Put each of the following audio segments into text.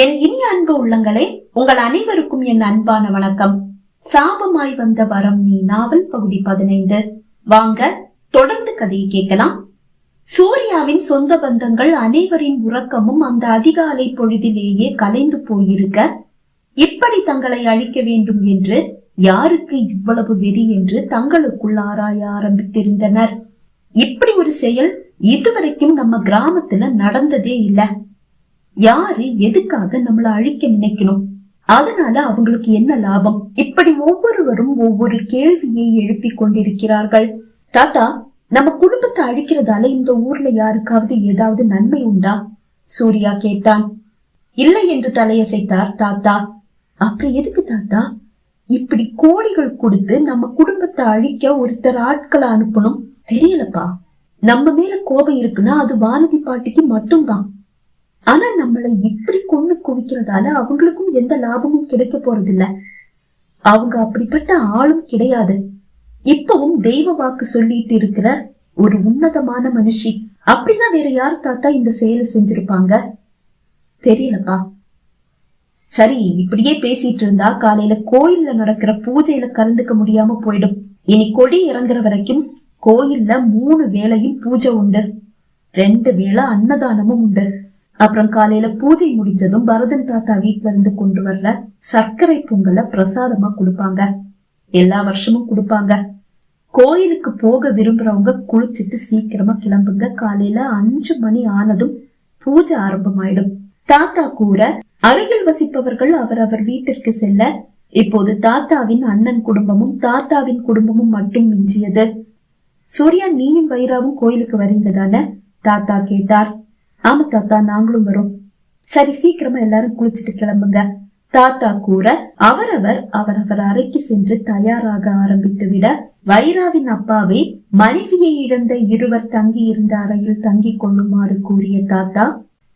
என் இனிய அன்பு உள்ளங்களே, உங்கள் அனைவருக்கும் என் அன்பான வணக்கம். சாபமாய் வந்த வரம் நீ நாவல் பகுதி 15. வாங்க தொடர்ந்து கதையை கேட்கலாம். சூர்யாவின் சொந்த பந்தங்கள் அனைவரின் உறக்கமும் அந்த அதிகாலை பொழுதிலேயே கலைந்து போயிருக்க, இப்படி தங்களை அழிக்க வேண்டும் என்று யாருக்கு இவ்வளவு வெறி என்று தங்களுக்குள் ஆராய ஆரம்பித்திருந்தனர். இப்படி ஒரு செயல் இதுவரைக்கும் நம்ம கிராமத்துல நடந்ததே இல்ல. யாரு எதுக்காக நம்மள அழிக்க நினைக்கணும்? அதனால அவங்களுக்கு என்ன லாபம்? இப்படி ஒவ்வொருவரும் ஒவ்வொரு கேள்வியை எழுப்பிக் கொண்டிருக்கிறார்கள். தாத்தா, நம்ம குடும்பத்தை அழிக்கிறதால இந்த ஊர்ல யாருக்காவது ஏதாவது நன்மை உண்டா? சூர்யா கேட்டான். இல்லை என்று தலையசைத்தார் தாத்தா. அப்புறம் எதுக்கு தாத்தா இப்படி கோடிகள் கொடுத்து நம்ம குடும்பத்தை அழிக்க ஒருத்தர் ஆட்களை அனுப்பணும்? தெரியலப்பா. நம்ம மேல கோபம் இருக்குன்னா அது வானதி பாட்டிக்கு மட்டும்தான். ஆனா நம்மளை இப்படி கொண்டு குவிக்கிறதால அவங்களுக்கும் எந்த லாபமும் கிடைக்க போறதில்ல. அவங்க அப்படிப்பட்ட ஆளும் கிடையாது. இப்பவும் தெய்வ வாக்கு சொல்லிட்டு இருக்கிற ஒரு உன்னதமான மனுஷி. அப்படின்னா வேற யார் தாத்தா இந்த செயலை செஞ்சிருப்பாங்க? தெரியலப்பா. சரி, இப்படியே பேசிட்டு இருந்தா காலையில கோயில்ல நடக்கிற பூஜையில கலந்துக்க முடியாம போயிடும். இனி கொடி இறங்குற வரைக்கும் கோயில்ல 3 வேளையும் பூஜை உண்டு, 2 வேளை அன்னதானமும் உண்டு. அப்புறம் காலையில பூஜை முடிஞ்சதும் பரதன் தாத்தா வீட்டுல இருந்து கொண்டு வர்ற சர்க்கரை பொங்கலை பிரசாதமா கொடுப்பாங்க. எல்லா வருஷமும் கொடுப்பாங்க. கோயிலுக்கு போக விரும்புறவங்க குளிச்சுட்டு சீக்கிரமா கிளம்புங்க. காலையில 5 மணி ஆனதும் பூஜை ஆரம்பமாயிடும். தாத்தா கூற அருகில் வசிப்பவர்கள் அவரவர் வீட்டிற்கு செல்ல, இப்போது தாத்தாவின் அண்ணன் குடும்பமும் தாத்தாவின் குடும்பமும் மட்டும் மிஞ்சியது. சூர்யா, நீயும் வைராவும் கோயிலுக்கு வரீங்க தானே? தாத்தா கேட்டார். ஆமா தாத்தா, நாங்களும் வரோம். சரி, சீக்கிரமா எல்லாரும் குளிச்சுட்டு கிளம்புங்க. தாத்தா கூற அவரவர் அறைக்கு சென்று தயாராக ஆரம்பித்து விட, வைராவின் அப்பாவை மனைவியை இழந்த இருவர் தங்கி இருந்த அறையில் தங்கி கொள்ளுமாறு கூறிய தாத்தா,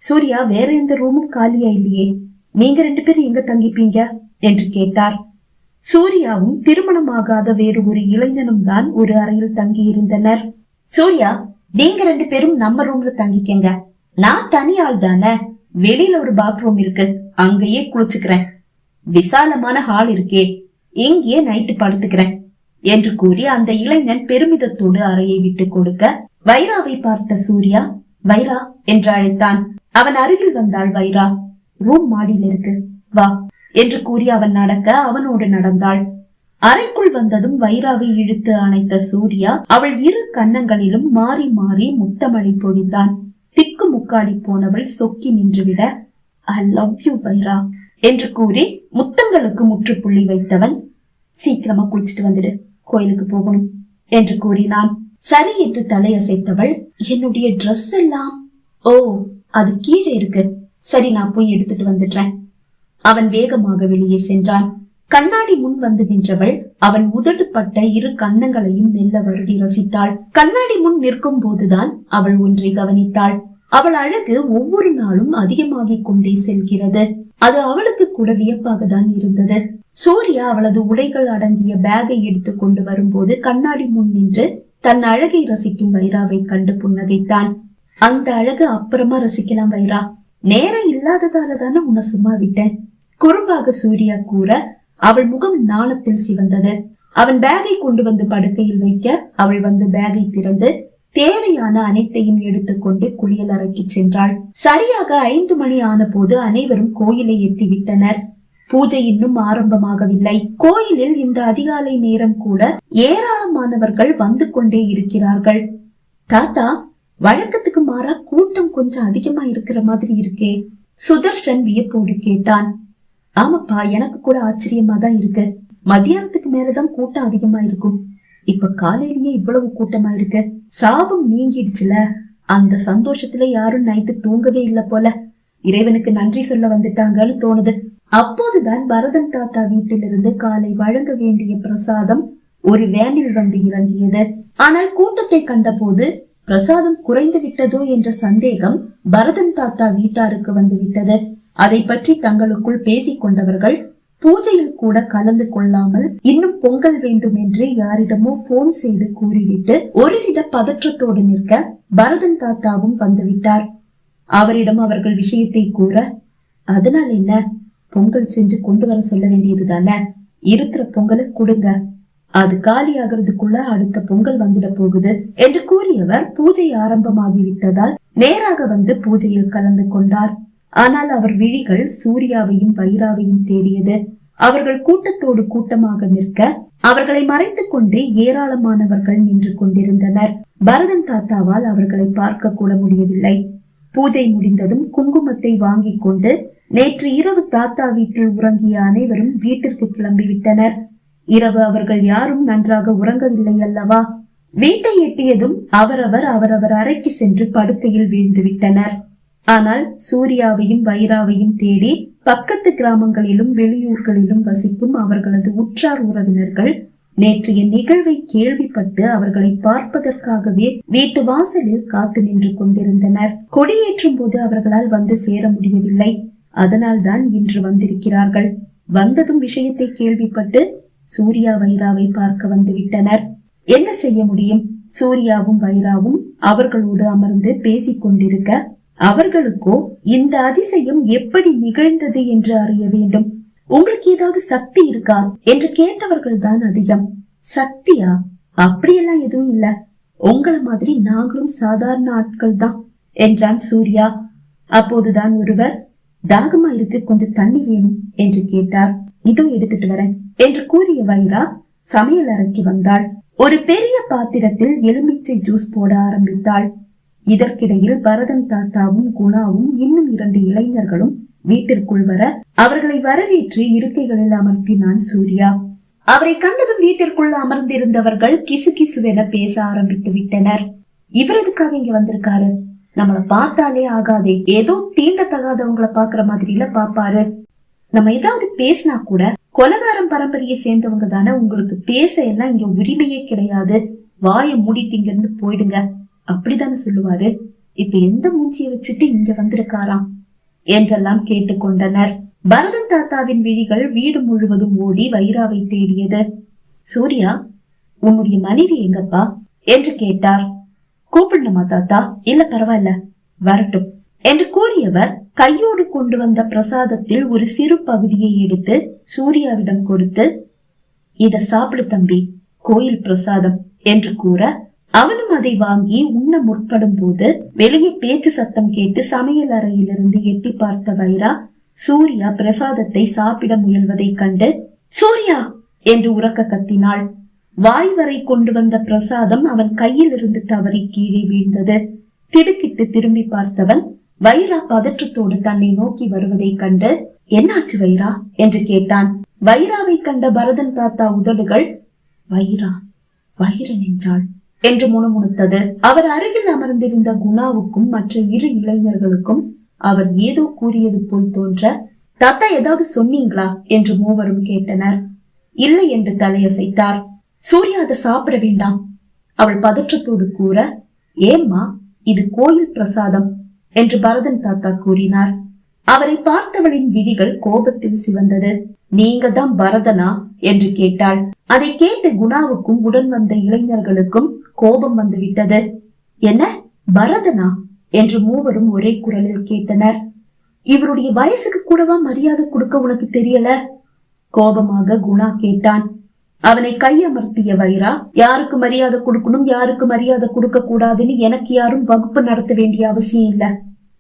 சூர்யா, வேற எந்த ரூமும் காலியா இல்லையே, நீங்க 2 பேரும் எங்க தங்கிப்பீங்க என்று கேட்டார். சூர்யாவும் திருமணமாகாத வேறு ஒரு இளைஞனும் தான் ஒரு அறையில் தங்கி இருந்தனர். சூர்யா, நீங்க 2 பேரும் நம்ம ரூம்ல தங்கிக்கங்க. நான் தனி ஆள் தானே, வெளியில ஒரு பாத்ரூம் இருக்கு, அங்கேயே குளிச்சுக்கிறேன். விசாலமான ஹால் இருக்கே, இங்கேயே நைட்டு படுத்துக்கிறேன் என்று கூறி அந்த இளைஞன் பெருமிதத்தோடு அறையை விட்டு கொடுக்க, வைராவை பார்த்த சூர்யா, வைரா என்று அழைத்தான். அவன் அருகில் வந்தாள் வைரா. ரூம் மாடியில் இருக்கு, வா என்று கூறி அவன் நடக்க அவனோடு நடந்தாள். அறைக்குள் வந்ததும் வைராவை இழுத்து அணைத்த சூர்யா அவள் 2 கன்னங்களிலும் மாறி மாறி முத்தமழை பொழிந்தான். திக்கு முக்காடி போனவள் சொக்கி நின்றுவிட, ஐ லவ் யூ வைரா என்று கூறி முத்தங்களுக்கு முற்றுப்புள்ளி வைத்தவன், சீக்கிரமா குளிச்சுட்டு வந்துடு, கோயிலுக்கு போகணும் என்று கூறினான். சரி என்று தலையசைத்தவள், என்னுடைய ட்ரெஸ் எல்லாம்? ஓ, அது கீழே இருக்கு. சரி, நான் போய் எடுத்துட்டு வந்துடுறேன். அவன் வேகமாக வெளியே சென்றான். கண்ணாடி முன் வந்து நின்றவள் அவன் உதடு பட்ட 2 கன்னங்களையும் மெல்ல வருடி ரசித்தாள். கண்ணாடி முன் நிற்கும் போதுதான் அவள் ஒன்றை கவனித்தாள். அவள் அழகு ஒவ்வொரு நாளும் அதிகமாகிக் கொண்டே செல்கிறது. அது அவளுக்கு கூட வியப்பாக தான் இருந்தது. சூர்யா அவளது உடைகள் அடங்கிய பேகை எடுத்து கொண்டு வரும்போது கண்ணாடி முன் நின்று தன் அழகை ரசிக்கும் வைராவை கண்டு புன்னகைத்தான். அந்த அழகு அப்புறமா ரசிக்கலாம் வைரா, நேரம் இல்லாததால தானே உன்னை சும்மா விட்டேன், குறும்பாக சூர்யா கூற அவள் முகம் நாணத்தில் சிவந்தது. அவன் பேகை கொண்டு வந்து படுக்கையில் வைக்க அவள் வந்து பேகை திறந்து தேவையான அனைத்தையும் எடுத்துக்கொண்டு குளியல் அறைக்கு சென்றாள். சரியாக 5 மணி ஆன போது அனைவரும் கோயிலை எட்டி விட்டனர். பூஜை இன்னும் ஆரம்பமாகவில்லை. கோயிலில் இந்த அதிகாலை நேரம் கூட ஏராளமானவர்கள் வந்து கொண்டே இருக்கிறார்கள். தாத்தா, வழக்கத்துக்கு மாறா கூட்டம் கொஞ்சம் அதிகமா இருக்கிற மாதிரி இருக்கே? சுதர்ஷன் வியப்போடு கேட்டான். ஆமாப்பா, எனக்கு கூட ஆச்சரியமா தான் இருக்கு. மத்தியானத்துக்கு மேலதான் கூட்டம் அதிகமா இருக்கும். இப்ப காலையிலேயே இவ்வளவு கூட்டமா இருக்கு. சாபம் நீங்கிடுச்சுல, அந்த சந்தோஷத்துல யாரும் நைட்டு தூங்கவே இல்ல போல. இறைவனுக்கு நன்றி சொல்ல வந்துட்டாங்கன்னு தோணுது. அப்போதுதான் பரதன் தாத்தா வீட்டிலிருந்து காலை வழங்க வேண்டிய பிரசாதம் ஒரு வேனில் வந்து இறங்கியது. ஆனால் கூட்டத்தை கண்ட போது பிரசாதம் குறைந்து விட்டதோ என்ற சந்தேகம் பரதன் தாத்தா வீட்டாருக்கு வந்து விட்டது. அதை பற்றி தங்களுக்குள் பேசிக் கொண்டவர்கள் பூஜையில் கூட கலந்து கொள்ளாமல் இன்னும் பொங்கல் வேண்டும் என்று யாரிடமோ போன் செய்து கூறிவிட்டு ஒருவித பதற்றத்தோடு நிற்க பரதன் தாத்தாவும் வந்துவிட்டார். அவரிடம் அவர்கள் விஷயத்தை கூற, அதனால என்ன, பொங்கல் செஞ்சு கொண்டு வர சொல்ல வேண்டியது தானே. இருக்கிற பொங்கலை கொடுங்க, அது காலி ஆகிறதுக்குள்ள அடுத்த பொங்கல் வந்துட போகுது என்று கூறியவர் பூஜை ஆரம்பமாகிவிட்டதால் நேராக வந்து பூஜையில் கலந்து கொண்டார். ஆனால் அவர் விழிகள் சூர்யாவையும் வைராவையும் தேடியது. அவர்கள் கூட்டத்தோடு கூட்டமாக நிற்க அவர்களை மறைத்துக் கொண்டு ஏராளமானவர்கள் நின்று கொண்டிருந்தனர். பரதன் தாத்தாவால் அவர்களை பார்க்க கூட முடியவில்லை. பூஜை முடிந்ததும் குங்குமத்தை வாங்கி கொண்டு நேற்று இரவு தாத்தா வீட்டில் உறங்கிய அனைவரும் வீட்டிற்கு கிளம்பிவிட்டனர். இரவு அவர்கள் யாரும் நன்றாக உறங்கவில்லை அல்லவா? வீட்டை எட்டியதும் அவரவர் அறைக்கு சென்று படுக்கையில் வீழ்ந்து விட்டனர். ஆனால் சூர்யாவையும் வைராவையும் தேடி பக்கத்து கிராமங்களிலும் வெளியூர்களிலும் வசிக்கும் அவர்களது உற்றார் உறவினர்கள் நேற்றைய நிகழ்வை கேள்விப்பட்டு அவர்களை பார்ப்பதற்காகவே வீட்டு வாசலில் காத்து நின்று கொண்டிருந்தனர். கொடியேற்றும் போது அவர்களால் வந்து சேர முடியவில்லை. அதனால் தான் இன்று வந்திருக்கிறார்கள். வந்ததும் விஷயத்தை கேள்விப்பட்டு சூர்யா வைராவை பார்க்க வந்து விட்டனர். என்ன செய்ய முடியும்? சூர்யாவும் வைராவும் அவர்களோடு அமர்ந்து பேசிக் கொண்டிருக்க அவர்களுக்கோ இந்த அதிசயம் எப்படி நிகழ்ந்தது என்று அறிய வேண்டும். உங்களுக்கு ஏதாவது சக்தி இருக்கா என்று கேட்டவர்கள் தான் அதிகம். சக்தியா? அப்படியெல்லாம் எதுவும் இல்ல, உங்களை மாதிரி நாங்களும் சாதாரண ஆட்கள் தான் என்றான் சூர்யா. அப்போதுதான் ஒருவர், தாகமா இருக்கு, கொஞ்சம் தண்ணி வேணும் என்று கேட்டார். இதோ எடுத்துட்டு வரேன் என்று கூறிய வைரா சமையல் அறைக்கு வந்தாள். ஒரு பெரிய பாத்திரத்தில் எலுமிச்சை ஜூஸ் போட ஆரம்பித்தாள். இதற்கிடையில் பரதன் தாத்தாவும் குணாவும் இன்னும் 2 இளைஞர்களும் வீட்டிற்குள் வர அவர்களை வரவேற்று இருக்கைகளில் அமர்த்தினான் சூர்யா. அவரை கண்டதும் வீட்டிற்குள் அமர்ந்திருந்தவர்கள் கிசு கிசுவென பேச ஆரம்பித்து விட்டனர். இவர் எதுக்காக இங்க வந்திருக்காரு? நம்மள பார்த்தாலே ஆகாதே, ஏதோ தீண்டத்தகாதவங்களை பாக்குற மாதிரில பாப்பாரு. நம்ம ஏதாவது பேசினா கூட கொலகாரம் பரம்பரையை சேர்ந்தவங்க தானே, உங்களுக்கு பேச எல்லாம் இங்க உரிமையே கிடையாது, வாயை மூடிட்டீங்கன்னு போயிடுங்க அப்படித்தானே சொல்லுவாரு. இப்ப எந்த மூஞ்சிய வச்சுட்டு இங்க வந்திருக்காராம் என்றெல்லாம் கேட்டுக்கொண்டனர். பரதன் தாத்தாவின் விழிகள் வீடு முழுவதும் ஓடி வைராவை தேடியது. சூர்யா, உன்னுடைய மனைவி எங்கப்பா என்று கேட்டார். கூப்பிடணுமா தாத்தா? இல்ல பரவாயில்ல, வரட்டும் என்று கூறியவர் கையோடு கொண்டு வந்த பிரசாதத்தில் ஒரு சிறு பகுதியை எடுத்து சூர்யாவிடம் கொடுத்து, இத சாப்பிடு தம்பி, கோயில் பிரசாதம் என்று கூற அவனும் அதை வாங்கி உண்ண முற்படும் போது வெளியே பேச்சு சத்தம் கேட்டு சமையல் அறையிலிருந்து எட்டி பார்த்த வைரா சூர்யா பிரசாதத்தை சாப்பிட முயல்வதை கண்டு சூர்யா என்று உரக்க கத்தினாள். வாய் வரை கொண்டு வந்த பிரசாதம் அவன் கையில் இருந்து தவறி கீழே வீழ்ந்தது. திடுக்கிட்டு திரும்பி பார்த்தவன் வைரா பதற்றத்தோடு தன்னை நோக்கி வருவதை கண்டு, என்னாச்சு வைரா என்று கேட்டான். வைராவை கண்ட பரதன் தாத்தா உதடுகள் வைரா வைரன் என்றாள் என்று முணுமுணுத்தது. அவர் அருகில் அமர்ந்திருந்த குணாவுக்கும் மற்ற 2 இளைஞர்களுக்கும் அவர் ஏதோ கூறியது போல் தோன்ற, தாத்தா ஏதாவது சொன்னீங்களா என்று மூவரும் கேட்டனர். இல்லை என்று தலையசைத்தார். சூர்யா அதை சாப்பிட வேண்டாம் அவள் பதற்றத்தோடு கூற, ஏம்மா, இது கோயில் பிரசாதம் என்று பரதன் தாத்தா கூறினார். அவரை பார்த்தவளின் விழிகள் கோபத்தில் சிவந்தது. நீங்க தான் பரதனா என்று கேட்டாள். அதை கேட்டு குணாவுக்கும் உடன் வந்த இளைஞர்களுக்கும் கோபம் வந்து விட்டது. என்ன, பரதனா என்று மூவரும் ஒரே குரலில் கேட்டனர். இவருடைய வயசுக்கு கூடவா மரியாதை கொடுக்க உனக்கு தெரியல? கோபமாக குணா கேட்டான். அவனை கையமர்த்திய வைரா, யாருக்கு மரியாதை கொடுக்கணும், யாருக்கு மரியாதை கொடுக்க கூடாதுன்னு எனக்கு யாரும் வகுப்பு நடத்த வேண்டிய அவசியம் இல்ல,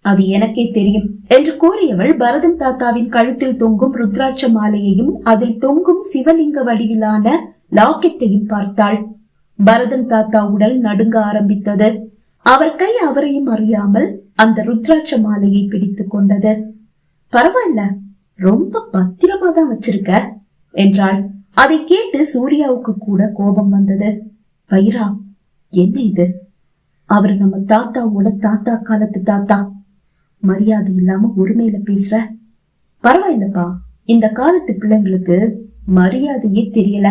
அது எனக்கே தெரியும் என்று கூறியவள் பரதன் தாத்தாவின் கழுத்தில் தொங்கும் ருத்ராட்ச மாலையையும் அதில் தொங்கும் சிவலிங்க வடிவிலான லாக்கெட்டையும் பார்த்தாள். பரதன் தாத்தா உடல் நடுங்க ஆரம்பித்தது. அவர் கை அவரையும் அறியாமல் அந்த ருத்ராட்ச மாலையை பிடித்துக் கொண்டது. பரவாயில்ல, ரொம்ப பத்திரமா தான் வச்சிருக்க என்றாள். அதை கேட்டு சூர்யாவுக்கு கூட கோபம் வந்தது. வைரா, என்ன இது? அவர் நம்ம தாத்தாவோட தாத்தா காலத்து தாத்தா, மரியாதை இல்லாம ஒருமையில பேசுற. பரவாயில்லப்பா, இந்த காலத்து பிள்ளைங்களுக்கு மரியாதையே தெரியல.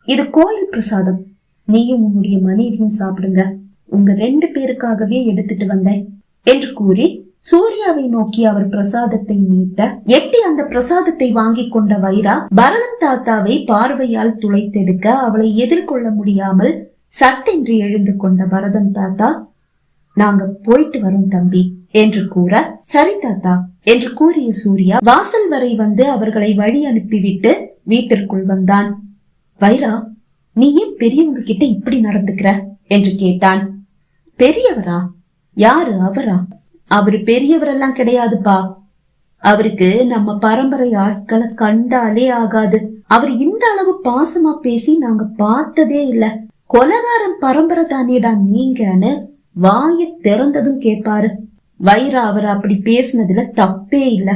இது கோயில் பிரசாதம், நீயும் உன்னுடைய மனைவியும் சாப்பிடுங்க, உங்க 2 பேருக்காகவே எடுத்துட்டு வந்தேன் என்று கூறி சூர்யாவை நோக்கி அவர் பிரசாதத்தை நீட்ட எட்டி அந்த பிரசாதத்தை வாங்கி கொண்ட வைரா பரதன் தாத்தாவை பார்வையால் துளைத்தெடுக்க அவளை எதிர்கொள்ள முடியாமல் சட்டென்று எழுந்து கொண்ட பரதன் தாத்தா, நாங்க போயிட்டு வரோம் தம்பி என்று கூற, சரி தாத்தா என்று கூறிய சூர்யா வாசல் வரை வந்து அவர்களை வழி அனுப்பிவிட்டு வீட்டிற்குள் வந்தான். வைரா, நீ ஏன் பெரியவங்க கிட்ட இப்படி நடந்துக்கிற என்று கேட்டான். பெரியவரா? யாரு அவரா? அவரு பெரியவரெல்லாம் கிடையாதுப்பா. அவருக்கு நம்ம பரம்பரை ஆட்களை கண்டாலே ஆகாது. அவர் இந்த அளவு பாசமா பேசி நாங்க பார்த்ததே இல்ல. கொலகாரம் பரம்பரை தானேடா நீங்கன்னு வாய திறந்ததும் கேட்பாரு. வைரா அவர் அப்படி பேசினதுல தப்பே இல்ல.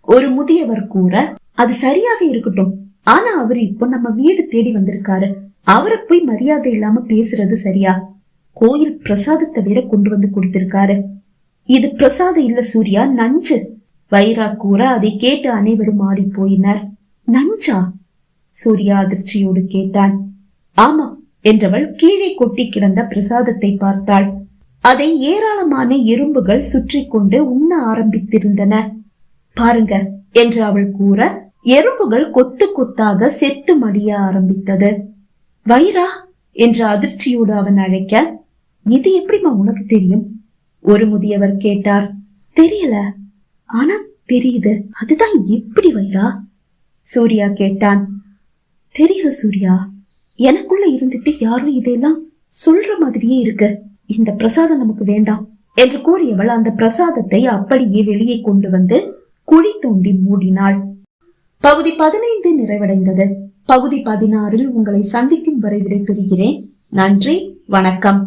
ஒரு முதியவர் கூற அது சரியாவே இருக்கட்டும். ஆனா அவரு இப்போ நம்ம வீடு தேடி வந்திருக்காரு. அவரை போய் மரியாதை இல்லாம பேசுறது சரியா? கோயில் பிரசாதத்தை வேற கொண்டு வந்து கொடுத்திருக்காரு. இது பிரசாதம் இல்ல சூர்யா, நஞ்சு. வைரா கூற அதை கேட்டு அனைவரும் ஆடி போயினர். நஞ்சா? சூர்யா அதிர்ச்சியோடு கேட்டான். ஆமா என்றவள் கீழே கொட்டி கிடந்த பிரசாதத்தை பார்த்தாள். அதை ஏராளமான எறும்புகள் சுற்றி கொண்டு உண்ண ஆரம்பித்திருந்தன. பாருங்க என்று அவள் கூற எறும்புகள் கொத்து கொத்தாக செத்து மடிய ஆரம்பித்தது. வைரா என்று அதிர்ச்சியோடு அவன் அழைக்க, இது எப்படிமா உனக்கு தெரியும்? ஒரு முதியவர் கேட்டார். தெரியல, ஆனா தெரியுது. அதுதான் எப்படி வைரா? சூர்யா கேட்டான். தெரியல சூர்யா, எனக்குள்ள இருந்துட்டு யாரும் இதெல்லாம் சொல்ற மாதிரியே இருக்கு. இந்த பிரசாதம் நமக்கு வேண்டாம் என்று கூறியவள் அந்த பிரசாதத்தை அப்படியே வெளியே கொண்டு வந்து குழி தோண்டி மூடினாள். பகுதி 15 நிறைவடைந்தது. பகுதி 16 உங்களை சந்திக்கும் வரை விடைபெறுகிறேன். நன்றி, வணக்கம்.